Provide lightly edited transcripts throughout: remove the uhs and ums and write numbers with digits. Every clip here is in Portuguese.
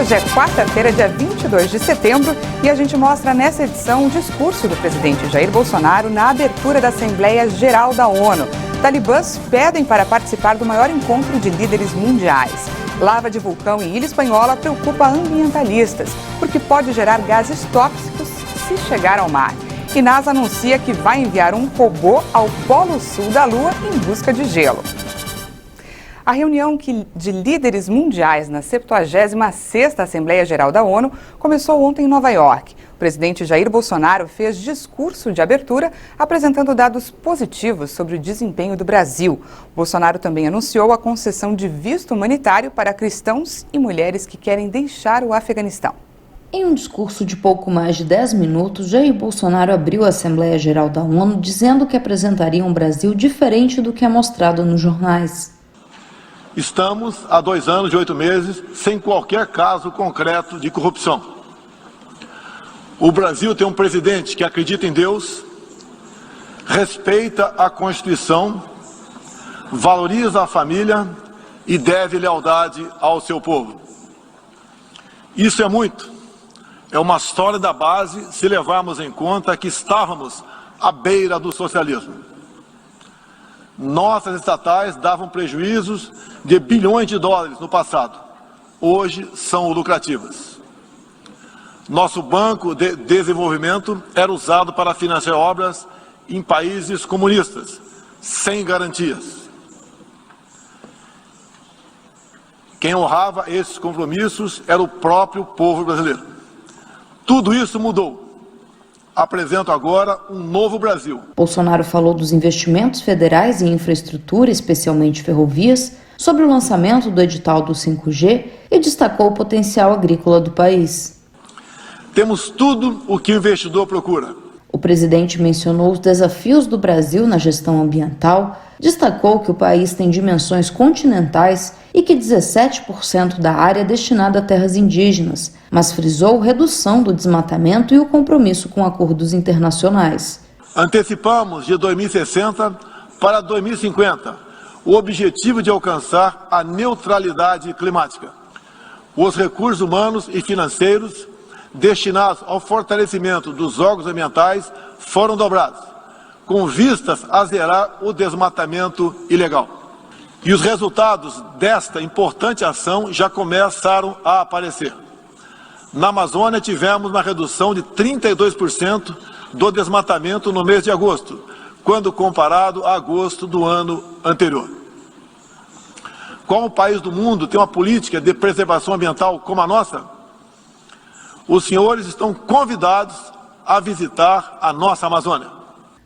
Hoje é quarta-feira, dia 22 de setembro, e a gente mostra nessa edição o discurso do presidente Jair Bolsonaro na abertura da Assembleia Geral da ONU. Talibãs pedem para participar do maior encontro de líderes mundiais. Lava de vulcão em Ilha Espanhola preocupa ambientalistas, porque pode gerar gases tóxicos se chegar ao mar. E NASA anuncia que vai enviar um robô ao Polo Sul da Lua em busca de gelo. A reunião de líderes mundiais na 76ª Assembleia Geral da ONU começou ontem em Nova York. O presidente Jair Bolsonaro fez discurso de abertura apresentando dados positivos sobre o desempenho do Brasil. Bolsonaro também anunciou a concessão de visto humanitário para cristãos e mulheres que querem deixar o Afeganistão. Em um discurso de pouco mais de 10 minutos, Jair Bolsonaro abriu a Assembleia Geral da ONU dizendo que apresentaria um Brasil diferente do que é mostrado nos jornais. Estamos há 2 anos e 8 meses sem qualquer caso concreto de corrupção. O Brasil tem um presidente que acredita em Deus, respeita a Constituição, valoriza a família e deve lealdade ao seu povo. Isso é muito. É uma sólida base se levarmos em conta que estávamos à beira do socialismo. Nossas estatais davam prejuízos de bilhões de dólares no passado. Hoje são lucrativas. Nosso Banco de Desenvolvimento era usado para financiar obras em países comunistas, sem garantias. Quem honrava esses compromissos era o próprio povo brasileiro. Tudo isso mudou. Apresento agora um novo Brasil. Bolsonaro falou dos investimentos federais em infraestrutura, especialmente ferrovias, sobre o lançamento do edital do 5G e destacou o potencial agrícola do país. Temos tudo o que o investidor procura. O presidente mencionou os desafios do Brasil na gestão ambiental, destacou que o país tem dimensões continentais e que 17% da área é destinada a terras indígenas, mas frisou redução do desmatamento e o compromisso com acordos internacionais. Antecipamos de 2060 para 2050 o objetivo de alcançar a neutralidade climática. Os recursos humanos e financeiros destinados ao fortalecimento dos órgãos ambientais foram dobrados, com vistas a zerar o desmatamento ilegal. E os resultados desta importante ação já começaram a aparecer. Na Amazônia tivemos uma redução de 32% do desmatamento no mês de agosto, quando comparado a agosto do ano anterior. Qual país do mundo tem uma política de preservação ambiental como a nossa? Os senhores estão convidados a visitar a nossa Amazônia.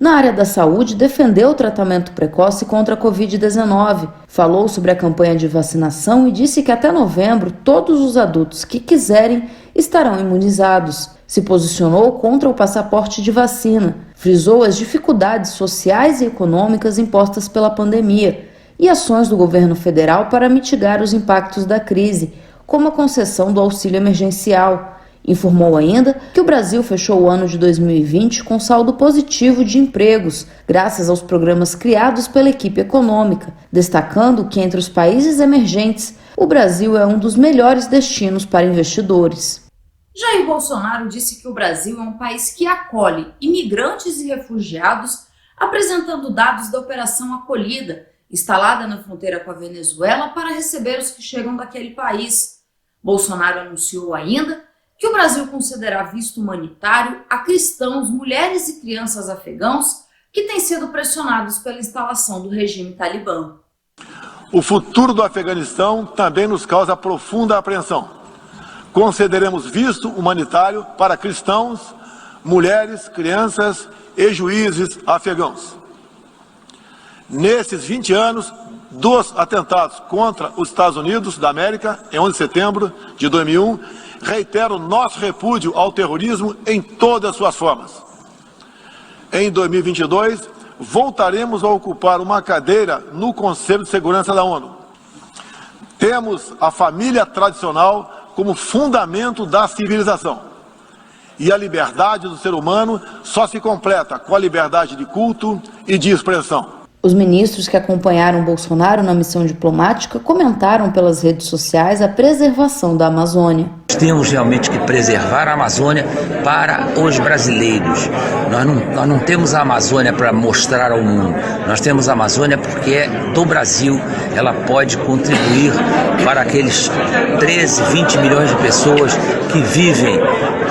Na área da saúde, defendeu o tratamento precoce contra a Covid-19, falou sobre a campanha de vacinação e disse que até novembro todos os adultos que quiserem estarão imunizados. Se posicionou contra o passaporte de vacina, frisou as dificuldades sociais e econômicas impostas pela pandemia e ações do governo federal para mitigar os impactos da crise, como a concessão do auxílio emergencial. Informou ainda que o Brasil fechou o ano de 2020 com saldo positivo de empregos, graças aos programas criados pela equipe econômica, destacando que entre os países emergentes, o Brasil é um dos melhores destinos para investidores. Jair Bolsonaro disse que o Brasil é um país que acolhe imigrantes e refugiados, apresentando dados da Operação Acolhida, instalada na fronteira com a Venezuela para receber os que chegam daquele país. Bolsonaro anunciou ainda que o Brasil concederá visto humanitário a cristãos, mulheres e crianças afegãos que têm sido pressionados pela instalação do regime talibã. O futuro do Afeganistão também nos causa profunda apreensão. Concederemos visto humanitário para cristãos, mulheres, crianças e juízes afegãos. Nesses 20 anos, 2 atentados contra os Estados Unidos da América, em 11 de setembro de 2001, reitero nosso repúdio ao terrorismo em todas as suas formas. Em 2022, voltaremos a ocupar uma cadeira no Conselho de Segurança da ONU. Temos a família tradicional como fundamento da civilização. E a liberdade do ser humano só se completa com a liberdade de culto e de expressão. Os ministros que acompanharam Bolsonaro na missão diplomática comentaram pelas redes sociais a preservação da Amazônia. Temos realmente que preservar a Amazônia para os brasileiros. Nós não temos a Amazônia para mostrar ao mundo. Nós temos a Amazônia porque é do Brasil. Ela pode contribuir para aqueles 13, 20 milhões de pessoas que vivem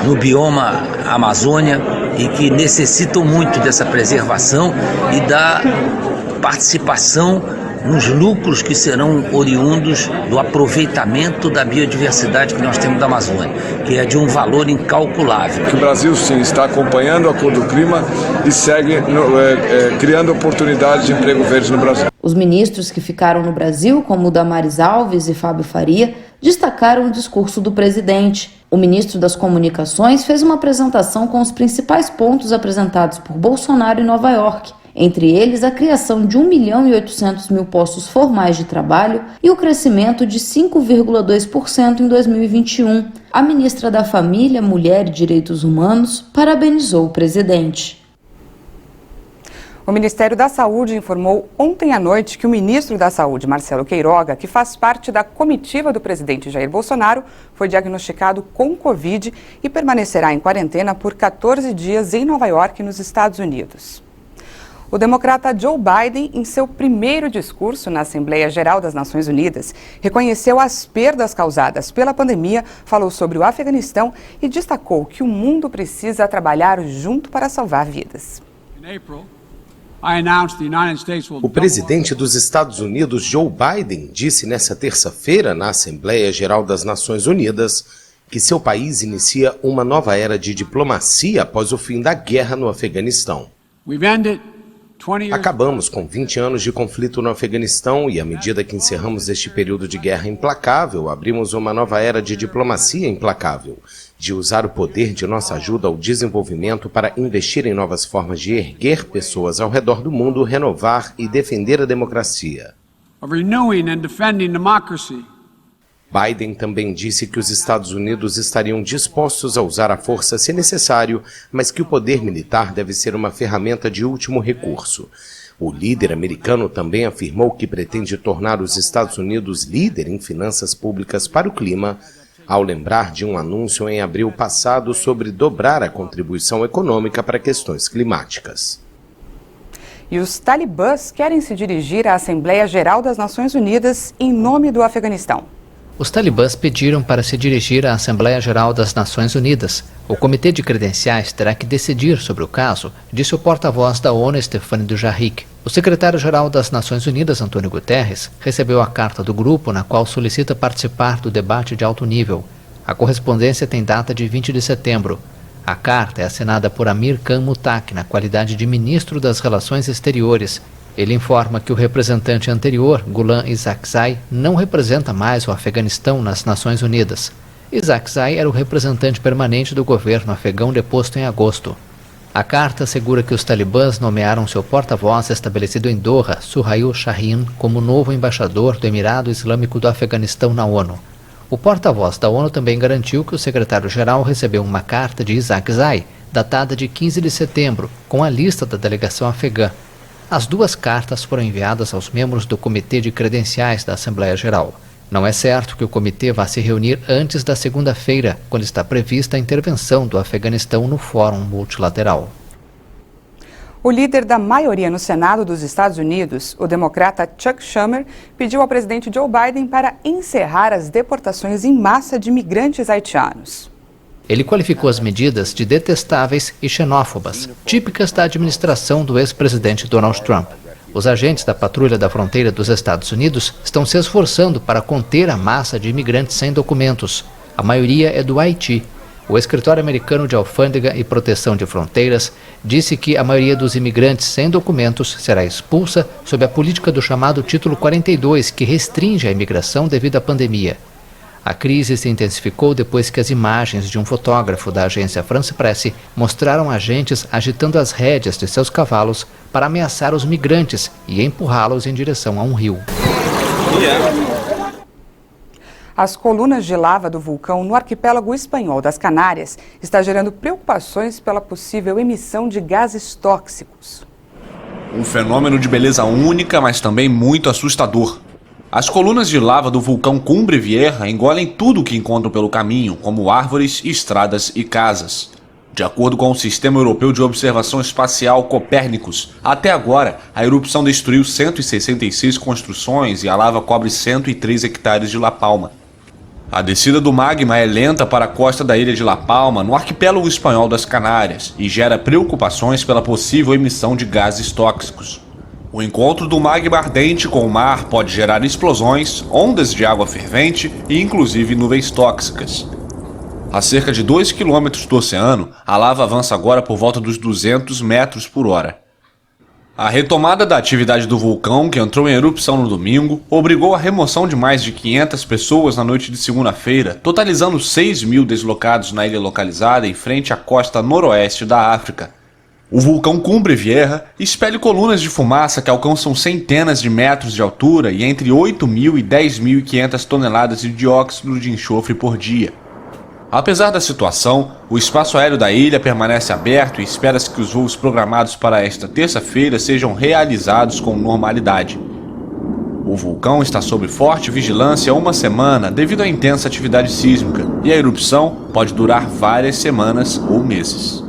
no bioma Amazônia e que necessitam muito dessa preservação e da participação nos lucros que serão oriundos do aproveitamento da biodiversidade que nós temos da Amazônia, que é de um valor incalculável. O Brasil, sim, está acompanhando o Acordo do Clima e segue criando oportunidades de emprego verde no Brasil. Os ministros que ficaram no Brasil, como Damares Alves e Fábio Faria, destacaram o discurso do presidente. O ministro das Comunicações fez uma apresentação com os principais pontos apresentados por Bolsonaro em Nova York. Entre eles, a criação de 1.800.000 postos formais de trabalho e o crescimento de 5,2% em 2021. A ministra da Família, Mulher e Direitos Humanos parabenizou o presidente. O Ministério da Saúde informou ontem à noite que o ministro da Saúde, Marcelo Queiroga, que faz parte da comitiva do presidente Jair Bolsonaro, foi diagnosticado com Covid e permanecerá em quarentena por 14 dias em Nova York, nos Estados Unidos. O democrata Joe Biden, em seu primeiro discurso na Assembleia Geral das Nações Unidas, reconheceu as perdas causadas pela pandemia, falou sobre o Afeganistão e destacou que o mundo precisa trabalhar junto para salvar vidas. O presidente dos Estados Unidos, Joe Biden, disse nesta terça-feira na Assembleia Geral das Nações Unidas que seu país inicia uma nova era de diplomacia após o fim da guerra no Afeganistão. Acabamos com 20 anos de conflito no Afeganistão e, à medida que encerramos este período de guerra implacável, abrimos uma nova era de diplomacia implacável, de usar o poder de nossa ajuda ao desenvolvimento para investir em novas formas de erguer pessoas ao redor do mundo, renovar e defender a democracia. Biden também disse que os Estados Unidos estariam dispostos a usar a força se necessário, mas que o poder militar deve ser uma ferramenta de último recurso. O líder americano também afirmou que pretende tornar os Estados Unidos líder em finanças públicas para o clima, ao lembrar de um anúncio em abril passado sobre dobrar a contribuição econômica para questões climáticas. E os talibãs querem se dirigir à Assembleia Geral das Nações Unidas em nome do Afeganistão. Os talibãs pediram para se dirigir à Assembleia Geral das Nações Unidas. O Comitê de Credenciais terá que decidir sobre o caso, disse o porta-voz da ONU, Stéphane Dujarric. O secretário-geral das Nações Unidas, Antônio Guterres, recebeu a carta do grupo na qual solicita participar do debate de alto nível. A correspondência tem data de 20 de setembro. A carta é assinada por Amir Khan Muttaqi, na qualidade de ministro das Relações Exteriores. Ele informa que o representante anterior, Ghulam Isaaqzai, não representa mais o Afeganistão nas Nações Unidas. Isaaqzai era o representante permanente do governo afegão deposto em agosto. A carta assegura que os talibãs nomearam seu porta-voz estabelecido em Doha, Suhail Shaheen, como novo embaixador do Emirado Islâmico do Afeganistão na ONU. O porta-voz da ONU também garantiu que o secretário-geral recebeu uma carta de Isaaqzai, datada de 15 de setembro, com a lista da delegação afegã. As duas cartas foram enviadas aos membros do Comitê de Credenciais da Assembleia Geral. Não é certo que o comitê vá se reunir antes da segunda-feira, quando está prevista a intervenção do Afeganistão no Fórum Multilateral. O líder da maioria no Senado dos Estados Unidos, o democrata Chuck Schumer, pediu ao presidente Joe Biden para encerrar as deportações em massa de imigrantes haitianos. Ele qualificou as medidas de detestáveis e xenófobas, típicas da administração do ex-presidente Donald Trump. Os agentes da Patrulha da Fronteira dos Estados Unidos estão se esforçando para conter a massa de imigrantes sem documentos. A maioria é do Haiti. O Escritório Americano de Alfândega e Proteção de Fronteiras disse que a maioria dos imigrantes sem documentos será expulsa sob a política do chamado Título 42, que restringe a imigração devido à pandemia. A crise se intensificou depois que as imagens de um fotógrafo da agência France Presse mostraram agentes agitando as rédeas de seus cavalos para ameaçar os migrantes e empurrá-los em direção a um rio. As colunas de lava do vulcão no arquipélago espanhol das Canárias está gerando preocupações pela possível emissão de gases tóxicos. Um fenômeno de beleza única, mas também muito assustador. As colunas de lava do vulcão Cumbre Vieja engolem tudo o que encontram pelo caminho, como árvores, estradas e casas. De acordo com o Sistema Europeu de Observação Espacial Copérnicus, até agora, a erupção destruiu 166 construções e a lava cobre 103 hectares de La Palma. A descida do magma é lenta para a costa da ilha de La Palma, no arquipélago espanhol das Canárias, e gera preocupações pela possível emissão de gases tóxicos. O encontro do magma ardente com o mar pode gerar explosões, ondas de água fervente e inclusive nuvens tóxicas. A cerca de 2 quilômetros do oceano, a lava avança agora por volta dos 200 metros por hora. A retomada da atividade do vulcão, que entrou em erupção no domingo, obrigou a remoção de mais de 500 pessoas na noite de segunda-feira, totalizando 6.000 deslocados na ilha localizada em frente à costa noroeste da África. O vulcão Cumbre Vieja expele colunas de fumaça que alcançam centenas de metros de altura e entre 8.000 e 10.500 toneladas de dióxido de enxofre por dia. Apesar da situação, o espaço aéreo da ilha permanece aberto e espera-se que os voos programados para esta terça-feira sejam realizados com normalidade. O vulcão está sob forte vigilância há uma semana devido à intensa atividade sísmica, e a erupção pode durar várias semanas ou meses.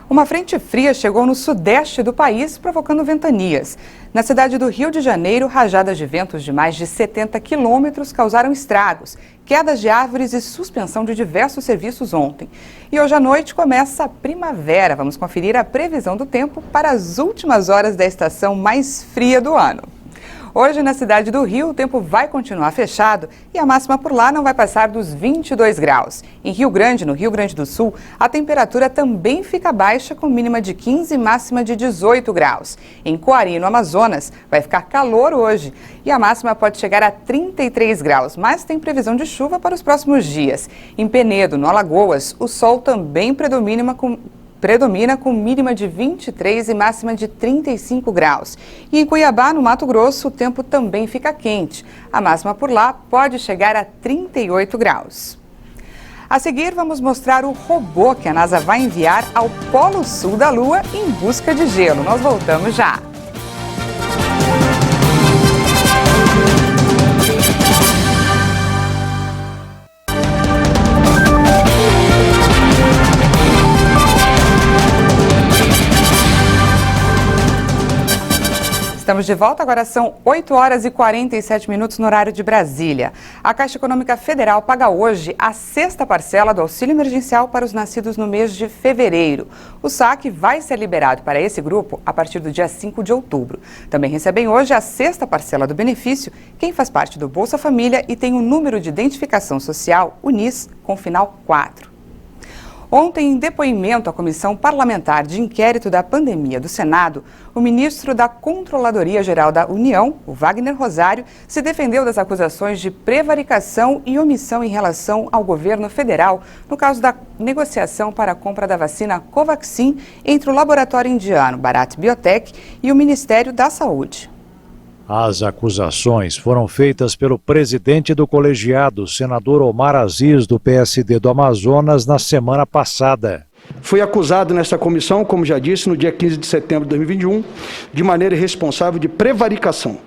Uma frente fria chegou no sudeste do país, provocando ventanias. Na cidade do Rio de Janeiro, rajadas de ventos de mais de 70 quilômetros causaram estragos, quedas de árvores e suspensão de diversos serviços ontem. E hoje à noite começa a primavera. Vamos conferir a previsão do tempo para as últimas horas da estação mais fria do ano. Hoje, na cidade do Rio, o tempo vai continuar fechado e a máxima por lá não vai passar dos 22 graus. Em Rio Grande, no Rio Grande do Sul, a temperatura também fica baixa, com mínima de 15 e máxima de 18 graus. Em Coari, no Amazonas, vai ficar calor hoje e a máxima pode chegar a 33 graus, mas tem previsão de chuva para os próximos dias. Em Penedo, no Alagoas, o sol também predomina com mínima de 23 e máxima de 35 graus. E em Cuiabá, no Mato Grosso, o tempo também fica quente. A máxima por lá pode chegar a 38 graus. A seguir, vamos mostrar o robô que a NASA vai enviar ao Polo Sul da Lua em busca de gelo. Nós voltamos já. Estamos de volta, agora são 8 horas e 47 minutos no horário de Brasília. A Caixa Econômica Federal paga hoje a 6ª parcela do auxílio emergencial para os nascidos no mês de fevereiro. O saque vai ser liberado para esse grupo a partir do dia 5 de outubro. Também recebem hoje a 6ª parcela do benefício quem faz parte do Bolsa Família e tem o número de identificação social, UNIS, com final 4. Ontem, em depoimento à Comissão Parlamentar de Inquérito da Pandemia do Senado, o ministro da Controladoria Geral da União, o Wagner Rosário, se defendeu das acusações de prevaricação e omissão em relação ao governo federal no caso da negociação para a compra da vacina Covaxin entre o laboratório indiano Bharat Biotech e o Ministério da Saúde. As acusações foram feitas pelo presidente do colegiado, senador Omar Aziz, do PSD do Amazonas, na semana passada. Foi acusado nesta comissão, como já disse, no dia 15 de setembro de 2021, de maneira irresponsável de prevaricação.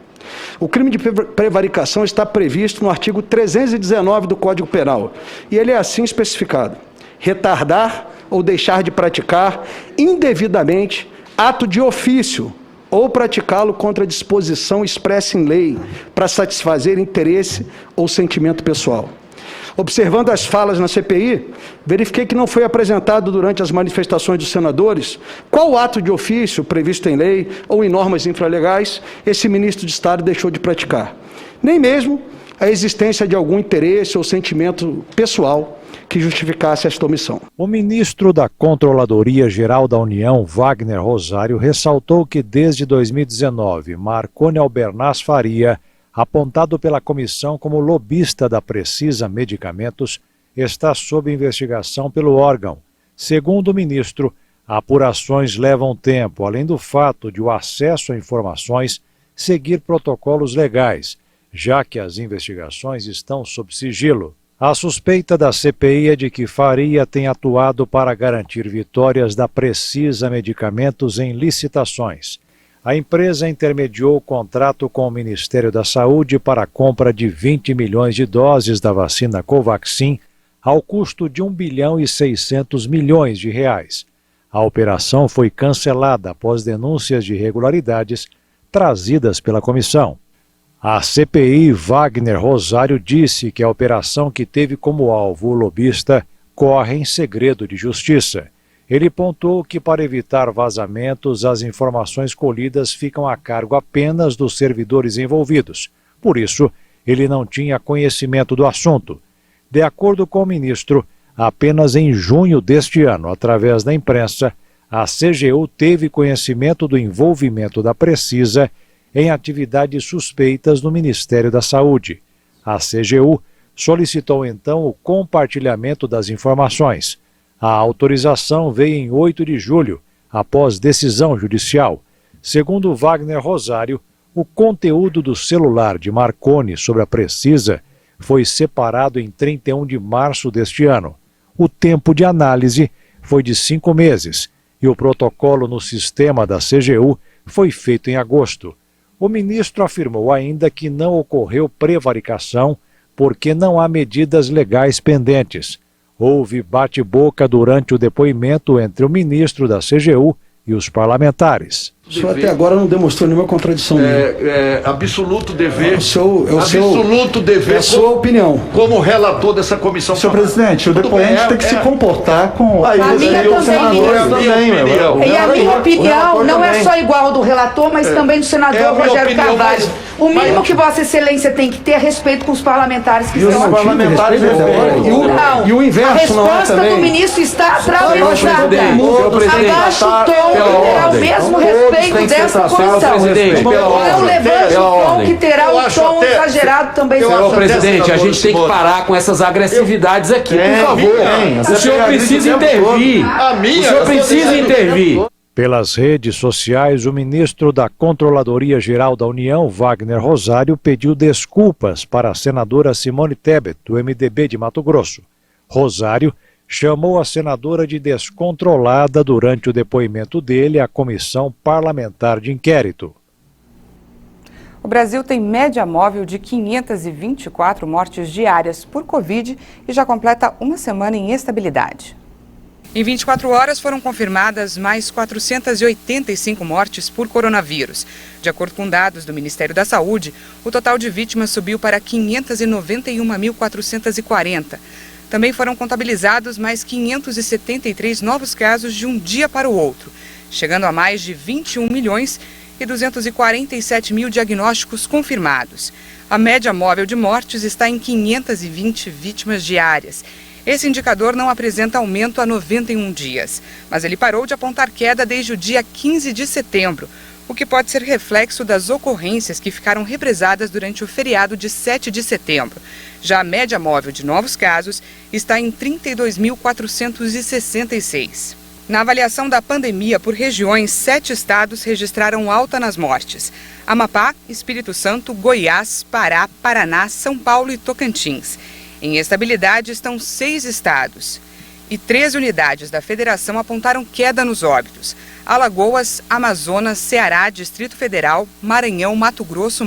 O crime de prevaricação está previsto no artigo 319 do Código Penal, e ele é assim especificado: retardar ou deixar de praticar indevidamente ato de ofício ou praticá-lo contra disposição expressa em lei para satisfazer interesse ou sentimento pessoal. Observando as falas na CPI, verifiquei que não foi apresentado durante as manifestações dos senadores qual ato de ofício previsto em lei ou em normas infralegais esse ministro de Estado deixou de praticar, nem mesmo a existência de algum interesse ou sentimento pessoal que justificasse esta omissão. O ministro da Controladoria Geral da União, Wagner Rosário, ressaltou que desde 2019, Marconi Albernaz Faria, apontado pela comissão como lobista da Precisa Medicamentos, está sob investigação pelo órgão. Segundo o ministro, apurações levam tempo, além do fato de o acesso a informações seguir protocolos legais, já que as investigações estão sob sigilo. A suspeita da CPI é de que Faria tem atuado para garantir vitórias da Precisa Medicamentos em licitações. A empresa intermediou o contrato com o Ministério da Saúde para a compra de 20 milhões de doses da vacina Covaxin ao custo de 1 bilhão e 600 milhões de reais. A operação foi cancelada após denúncias de irregularidades trazidas pela comissão. A CPI Wagner Rosário disse que a operação que teve como alvo o lobista corre em segredo de justiça. Ele pontuou que, para evitar vazamentos, as informações colhidas ficam a cargo apenas dos servidores envolvidos. Por isso, ele não tinha conhecimento do assunto. De acordo com o ministro, apenas em junho deste ano, através da imprensa, a CGU teve conhecimento do envolvimento da Precisa em atividades suspeitas no Ministério da Saúde. A CGU solicitou então o compartilhamento das informações. A autorização veio em 8 de julho, após decisão judicial. Segundo Wagner Rosário, o conteúdo do celular de Marconi sobre a Precisa foi separado em 31 de março deste ano. O tempo de análise foi de 5 meses e o protocolo no sistema da CGU foi feito em agosto. O ministro afirmou ainda que não ocorreu prevaricação porque não há medidas legais pendentes. Houve bate-boca durante o depoimento entre o ministro da CGU e os parlamentares. O senhor até agora não demonstrou nenhuma contradição. Absoluto dever. Absoluto dever. É a sua opinião. Como relator dessa comissão. Senhor presidente, o depoente tem que se comportar com a minha também. E a minha opinião não é só igual ao do relator, mas também do senador Rogério Carvalho. O mínimo que Vossa Excelência tem que ter é respeito com os parlamentares que estão aqui. E o inverso não é também. A resposta do ministro está atravessada. Abaixa o tom, terá o mesmo respeito dessa comissão. Não levante o tom que terá o tom exagerado também. Senhor presidente, a gente tem que parar com essas agressividades aqui, por favor. O senhor precisa intervir. O senhor precisa intervir. Pelas redes sociais, o ministro da Controladoria Geral da União, Wagner Rosário, pediu desculpas para a senadora Simone Tebet, do MDB de Mato Grosso. Rosário chamou a senadora de descontrolada durante o depoimento dele à Comissão Parlamentar de Inquérito. O Brasil tem média móvel de 524 mortes diárias por Covid e já completa uma semana em estabilidade. Em 24 horas foram confirmadas mais 485 mortes por coronavírus. De acordo com dados do Ministério da Saúde, o total de vítimas subiu para 591.440. Também foram contabilizados mais 573 novos casos de um dia para o outro, chegando a mais de 21 milhões e 247 mil diagnósticos confirmados. A média móvel de mortes está em 520 vítimas diárias. Esse indicador não apresenta aumento há 91 dias, mas ele parou de apontar queda desde o dia 15 de setembro, o que pode ser reflexo das ocorrências que ficaram represadas durante o feriado de 7 de setembro. Já a média móvel de novos casos está em 32.466. Na avaliação da pandemia por regiões, 7 estados registraram alta nas mortes: Amapá, Espírito Santo, Goiás, Pará, Paraná, São Paulo e Tocantins. Em estabilidade estão 6 estados e 13 unidades da federação apontaram queda nos óbitos: Alagoas, Amazonas, Ceará, Distrito Federal, Maranhão, Mato Grosso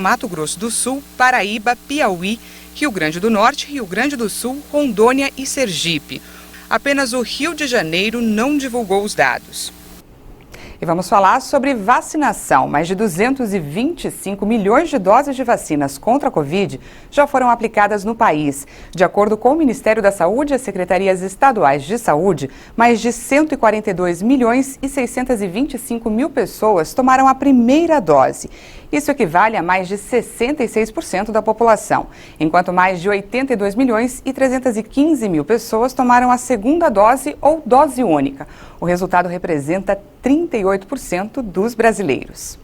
do Sul, Paraíba, Piauí, Rio Grande do Norte, Rio Grande do Sul, Rondônia e Sergipe. Apenas o Rio de Janeiro não divulgou os dados. E vamos falar sobre vacinação. Mais de 225 milhões de doses de vacinas contra a Covid já foram aplicadas no país. De acordo com o Ministério da Saúde e as secretarias estaduais de saúde, mais de 142 milhões e 625 mil pessoas tomaram a primeira dose. Isso equivale a mais de 66% da população, enquanto mais de 82 milhões e 315 mil pessoas tomaram a segunda dose ou dose única. O resultado representa 38% dos brasileiros.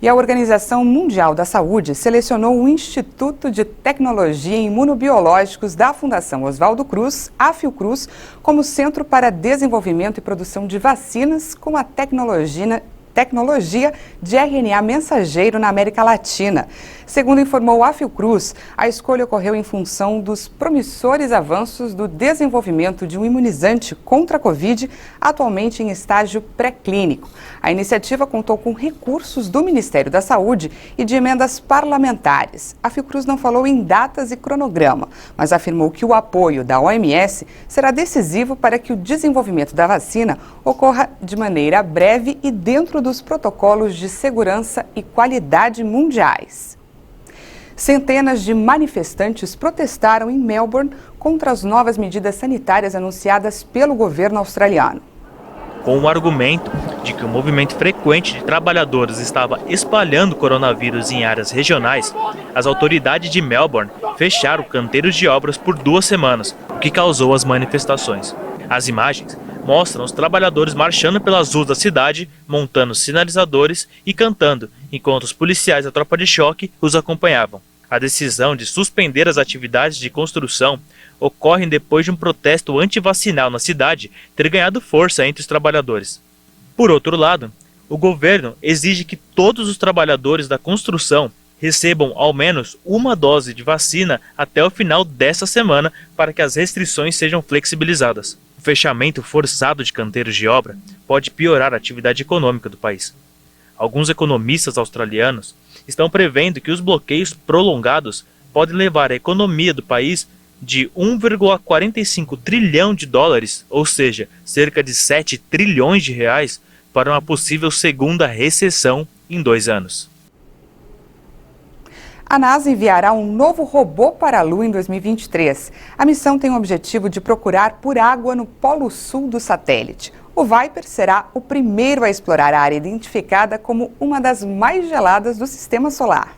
E a Organização Mundial da Saúde selecionou o Instituto de Tecnologia e Imunobiológicos da Fundação Oswaldo Cruz, a Fiocruz, como centro para desenvolvimento e produção de vacinas com a tecnologia tecnologia de RNA mensageiro na América Latina. Segundo informou a Fiocruz, a escolha ocorreu em função dos promissores avanços do desenvolvimento de um imunizante contra a Covid, atualmente em estágio pré-clínico. A iniciativa contou com recursos do Ministério da Saúde e de emendas parlamentares. A Fiocruz não falou em datas e cronograma, mas afirmou que o apoio da OMS será decisivo para que o desenvolvimento da vacina ocorra de maneira breve e dentro dos protocolos de segurança e qualidade mundiais. Centenas de manifestantes protestaram em Melbourne contra as novas medidas sanitárias anunciadas pelo governo australiano. Com o argumento de que o movimento frequente de trabalhadores estava espalhando coronavírus em áreas regionais, as autoridades de Melbourne fecharam canteiros de obras por 2 semanas, o que causou as manifestações. As imagens mostram os trabalhadores marchando pelas ruas da cidade, montando sinalizadores e cantando, enquanto os policiais da tropa de choque os acompanhavam. A decisão de suspender as atividades de construção ocorre depois de um protesto antivacinal na cidade ter ganhado força entre os trabalhadores. Por outro lado, o governo exige que todos os trabalhadores da construção recebam ao menos uma dose de vacina até o final desta semana para que as restrições sejam flexibilizadas. O fechamento forçado de canteiros de obra pode piorar a atividade econômica do país. Alguns economistas australianos estão prevendo que os bloqueios prolongados podem levar a economia do país de 1,45 trilhão de dólares, ou seja, cerca de 7 trilhões de reais, para uma possível segunda recessão em 2 anos. A NASA enviará um novo robô para a Lua em 2023. A missão tem o objetivo de procurar por água no polo sul do satélite. O Viper será o primeiro a explorar a área identificada como uma das mais geladas do sistema solar.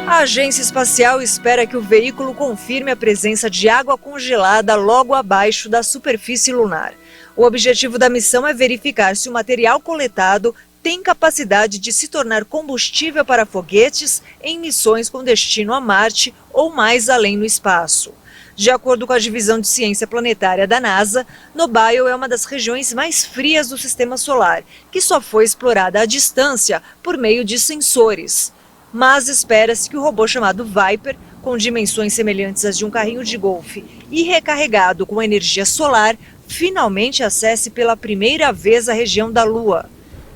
A agência espacial espera que o veículo confirme a presença de água congelada logo abaixo da superfície lunar. O objetivo da missão é verificar se o material coletado tem capacidade de se tornar combustível para foguetes em missões com destino a Marte ou mais além no espaço. De acordo com a Divisão de Ciência Planetária da NASA, Nobile é uma das regiões mais frias do sistema solar, que só foi explorada à distância por meio de sensores. Mas espera-se que o robô chamado Viper, com dimensões semelhantes às de um carrinho de golfe e recarregado com energia solar, finalmente acesse pela primeira vez a região da Lua.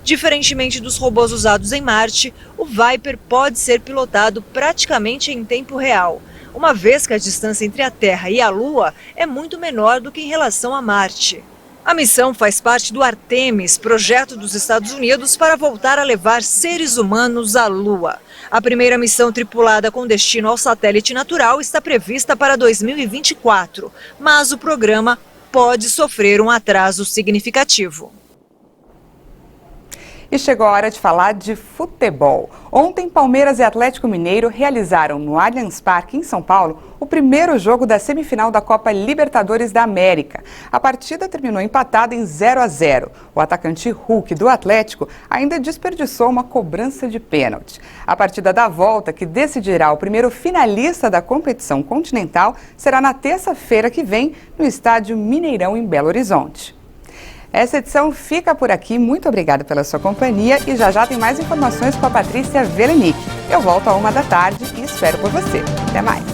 Diferentemente dos robôs usados em Marte, o Viper pode ser pilotado praticamente em tempo real, uma vez que a distância entre a Terra e a Lua é muito menor do que em relação a Marte. A missão faz parte do Artemis, projeto dos Estados Unidos para voltar a levar seres humanos à Lua. A primeira missão tripulada com destino ao satélite natural está prevista para 2024, mas o programa pode sofrer um atraso significativo. E chegou a hora de falar de futebol. Ontem, Palmeiras e Atlético Mineiro realizaram no Allianz Parque, em São Paulo, o primeiro jogo da semifinal da Copa Libertadores da América. A partida terminou empatada em 0-0. O atacante Hulk do Atlético ainda desperdiçou uma cobrança de pênalti. A partida da volta, que decidirá o primeiro finalista da competição continental, será na terça-feira que vem, no estádio Mineirão, em Belo Horizonte. Essa edição fica por aqui. Muito obrigada pela sua companhia e já tem mais informações com a Patrícia Velenic. Eu volto à 1 da tarde e espero por você. Até mais.